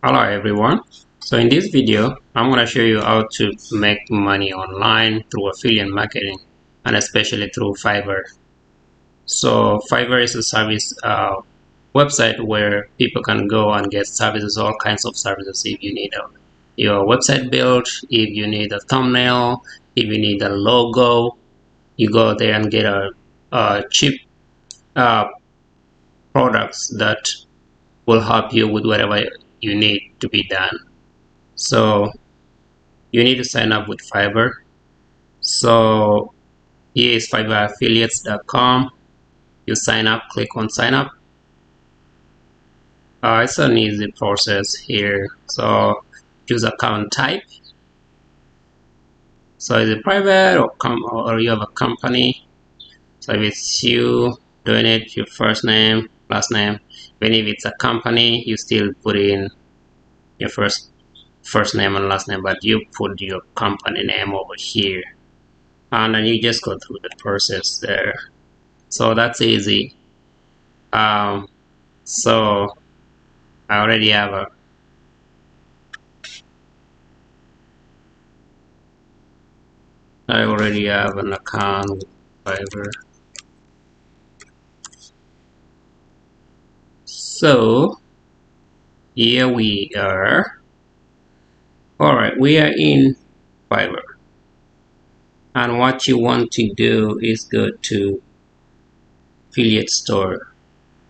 Hello everyone. So in this video, I'm going to show you how to make money online through affiliate marketing and especially through Fiverr. So Fiverr is a service website where people can go and get services, all kinds of services. If you need your website built, if you need a thumbnail, if you need a logo, you go there and get a cheap uh, products that will help you with whatever you need to be done. So you need to sign up with Fiverr. So here is fiverraffiliates.com. You sign up, click on sign up. It's an easy process here. So choose account type. So is it private or you have a company? So if it's you doing it, your first name, last name. Even if it's a company, you still put in your first name and last name, but you put your company name over here. And then you just go through the process there. So that's easy. So I already have an account with Fiverr. So here we are. Alright, we are in Fiverr. And what you want to do is go to affiliate store.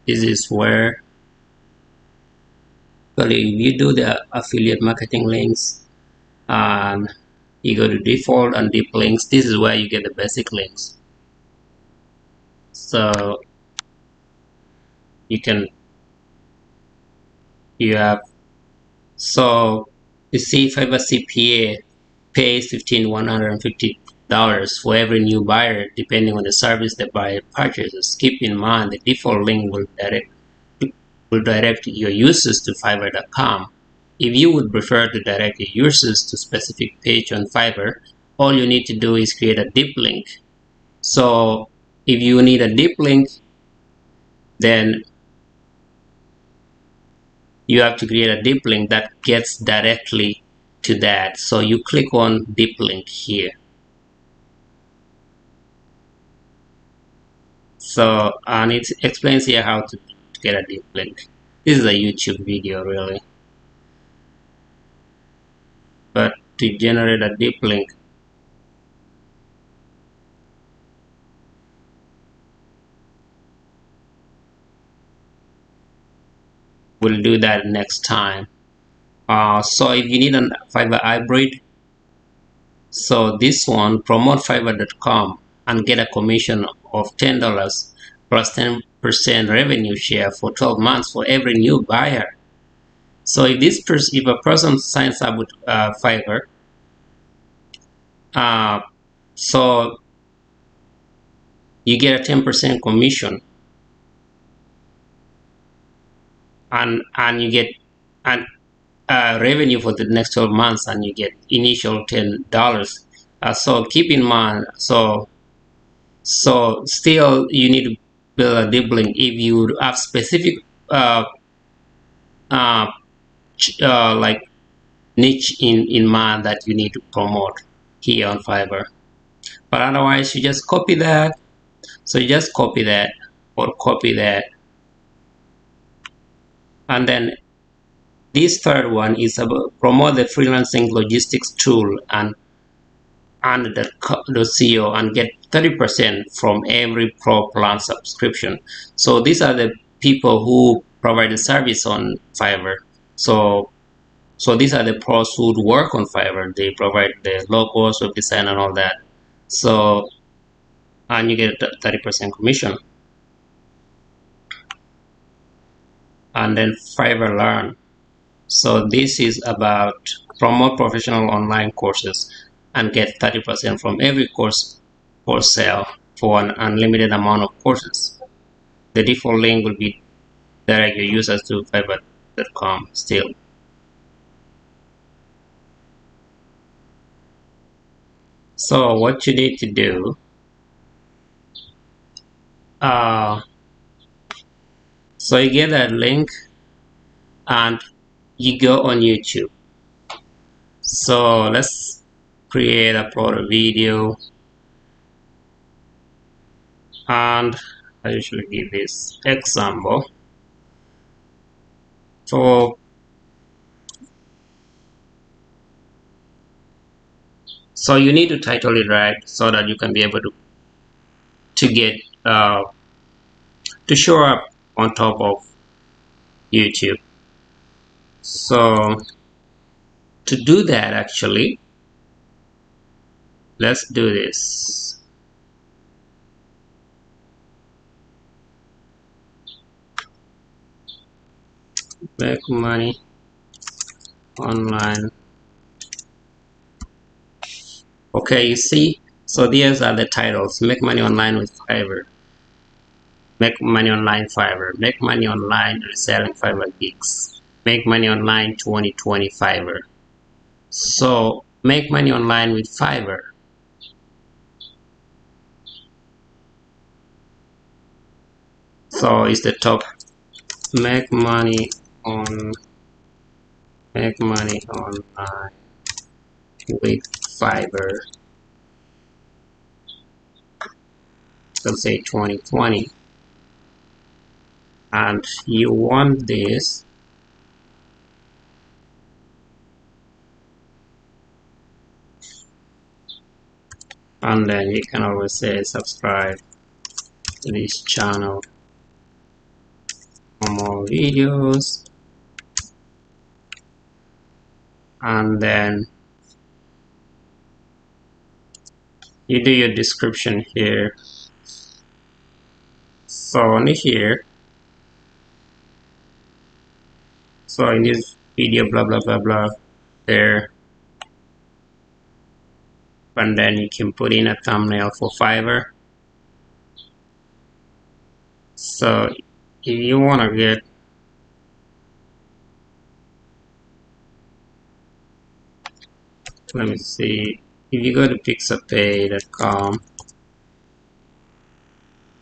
This is where if you do the affiliate marketing links and you go to default and deep links, this is where you get the basic links. So you see Fiverr CPA pays $1,150 for every new buyer depending on the service the buyer purchases. Keep in mind the default link will direct your users to Fiverr.com. If you would prefer to direct your users to a specific page on Fiverr, all you need to do is create a deep link. So if you need a deep link, then you have to create a deep link that gets directly to that. So you click on deep link here. So and it explains here how to get a deep link. This is a YouTube video really, but to generate a deep link, we'll do that next time. So if you need a Fiverr hybrid, so this one, promote Fiverr.com and get a commission of $10 plus 10% revenue share for 12 months for every new buyer. So if a person signs up with Fiverr, so you get a 10% commission, and you get revenue for the next 12 months, and you get initial $10. So keep in mind, so still you need to build a deep link if you have specific like niche in mind that you need to promote here on Fiverr. But otherwise you just copy that. So you just copy that or copy that, and then this third one is about promote the freelancing logistics tool and the CEO and get 30% from every pro plan subscription. So these are the people who provide the service on Fiverr. So these are the pros who work on Fiverr. They provide the logos, web design, and all that. So and you get 30% commission. And then Fiverr Learn. So this is about promote professional online courses and get 30% from every course for sale for an unlimited amount of courses. The default link will be direct your users to Fiverr.com still. So what you need to do, so you get that link, and you go on YouTube. So let's upload a video, and I usually give this example. So you need to title it right so that you can be able to get to show up on top of YouTube. So to do that, actually, let's do this. Make money online. Okay, you see, so these are the titles: make money online with Fiverr, make money online Fiverr, make money online reselling Fiverr gigs, make money online 2020 Fiverr. So make money online with Fiverr. So it's the top. Make money online with Fiverr. Let's say 2020, and you want this. And then you can always say subscribe to this channel for more videos, and then you do your description here. So on here, so in this video, blah blah blah blah, there, and then you can put in a thumbnail for Fiverr. So if you want to get let me see, if you go to pixabay.com,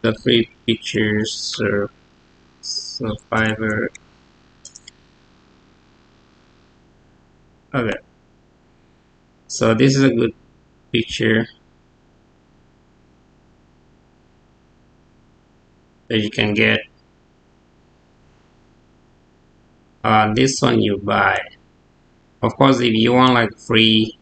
the free pictures, so Fiverr. Okay, so this is a good picture that you can get. This one you buy. Of course, if you want like free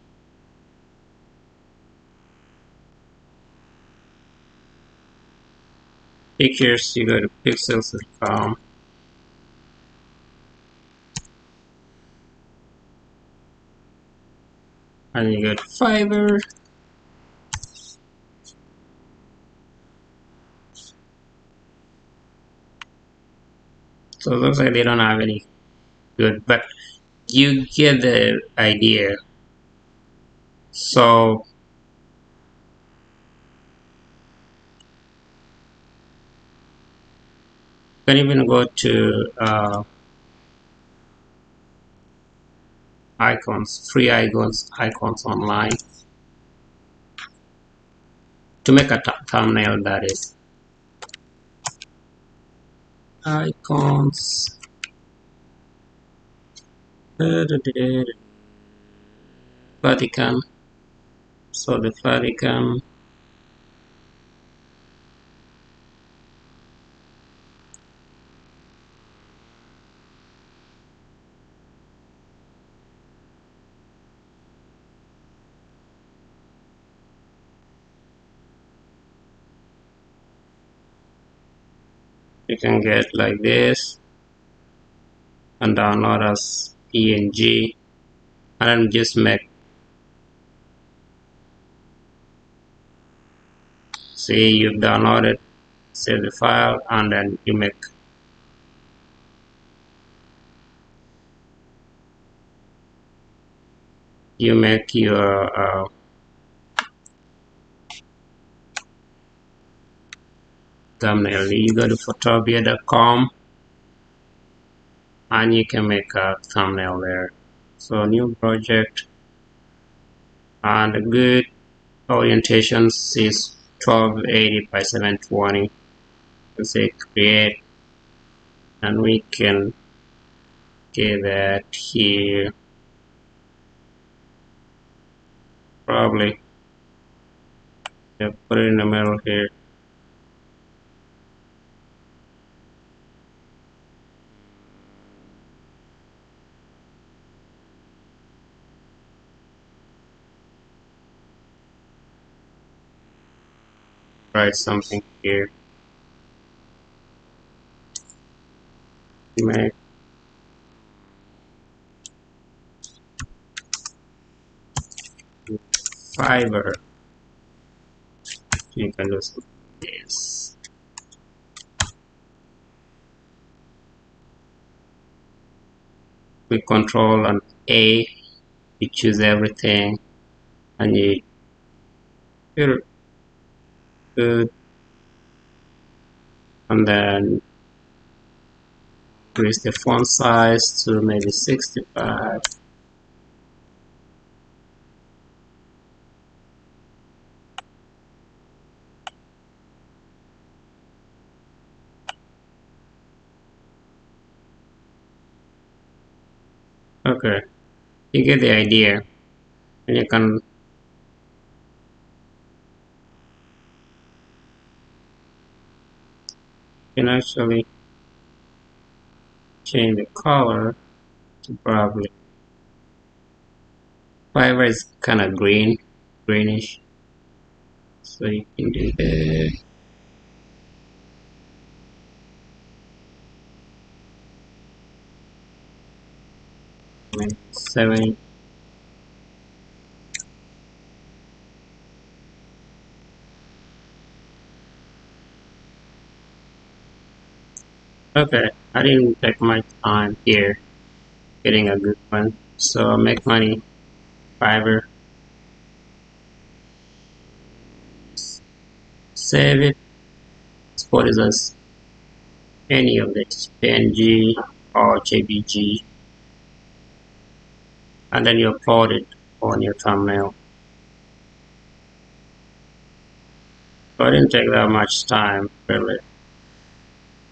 pictures, you go to pixels.com, and you go to Fiverr. So it looks like they don't have any good, but you get the idea. So you can even go to icons, free icons online to make a thumbnail, that is. Icons. Vatican. So the Vatican. You can get like this and download as PNG, and then just make, see, you've downloaded, save the file, and then you make your thumbnail. You go to photopia.com and you can make a thumbnail there. So new project, and the good orientation is 1280 by 720. Let's say create, and we can Okay, that here probably, yeah, put it in the middle here. Write something here. Make Fiverr. You can do something like this. With Control and A, you choose everything, and you feel good, and then increase the font size to maybe 65. Okay, you get the idea, and you can actually change the color to probably Fiverr is kind of greenish, so you can do that. 7. Okay, I didn't take my time here getting a good one, so make money Fiverr, save it, export it as any of this PNG or JPG, and then you upload it on your thumbnail. So it didn't take that much time really.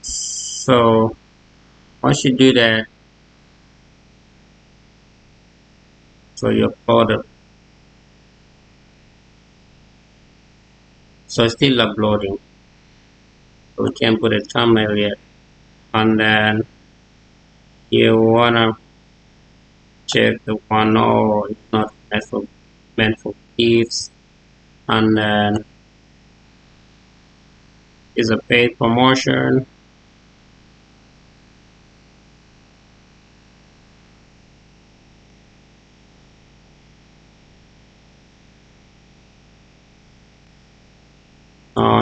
So once you do that, so you upload it. So it's still uploading. So we can't put a thumbnail yet. And then you wanna check the one or it's not meant for gifts, and then is a paid promotion.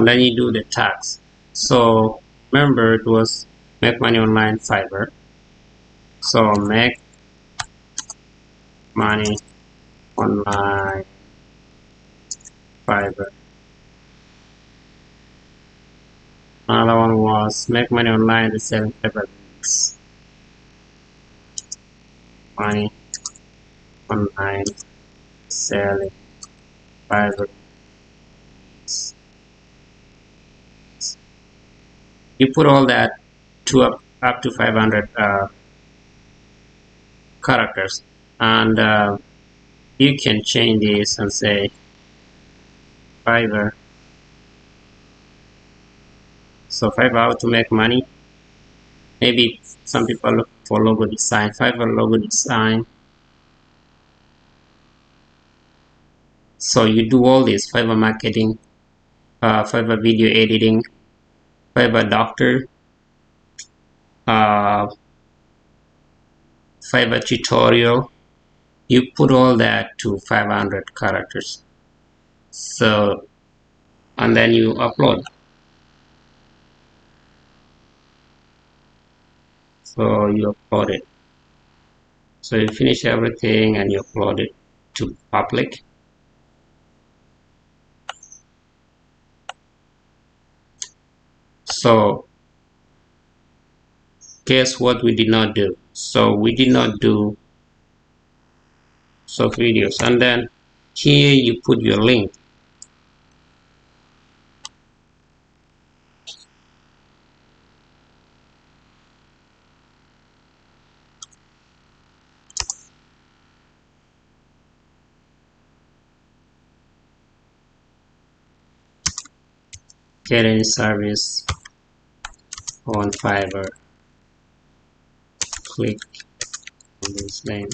Then you do the tax. So remember, it was make money online Fiverr. So make money online Fiverr. Another one was make money online to sell paper links. Money online selling Fiverr. You put all that to up to 500 characters, and you can change this and say Fiverr. So Fiverr, how to make money. Maybe some people look for logo design. Fiverr logo design. So you do all this Fiverr marketing, Fiverr video editing, Fiverr doctor, uh, Fiverr tutorial. You put all that to 500 characters. So, and then you upload. So you upload it. So you finish everything and you upload it to public. So guess what we did not do? So we did not do so videos, and then here you put your link. get any service on Fiverr, click on this link.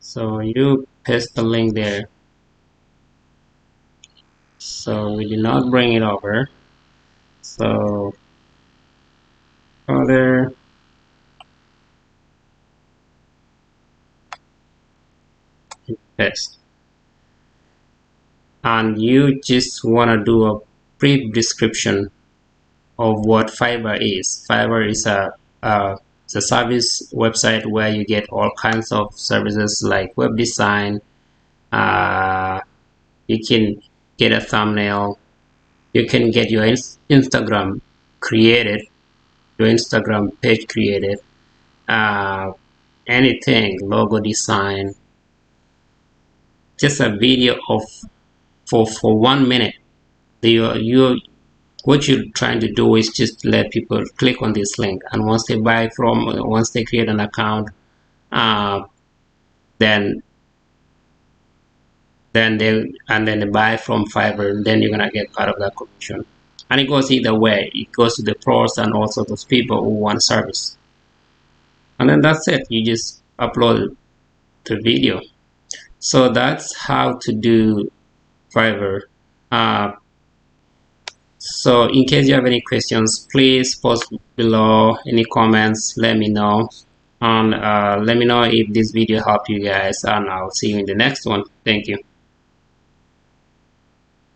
So you paste the link there. So we did not bring it over. So other, paste, and you just want to do a brief description of what Fiverr is. Fiverr is it's a service website where you get all kinds of services like web design. You can get a thumbnail. You can get your Instagram created, your Instagram page created. Anything, logo design. Just a video of for 1 minute. You what you're trying to do is just let people click on this link, and once they create an account, uh, then they buy from Fiverr, then you're gonna get part of that commission. And it goes either way. It goes to the pros and also those people who want service. And then that's it. You just upload the video. So that's how to do Fiverr. Uh, So in case you have any questions, please post below, any comments, let me know. And let me know if this video helped you guys, and I'll see you in the next one. Thank you.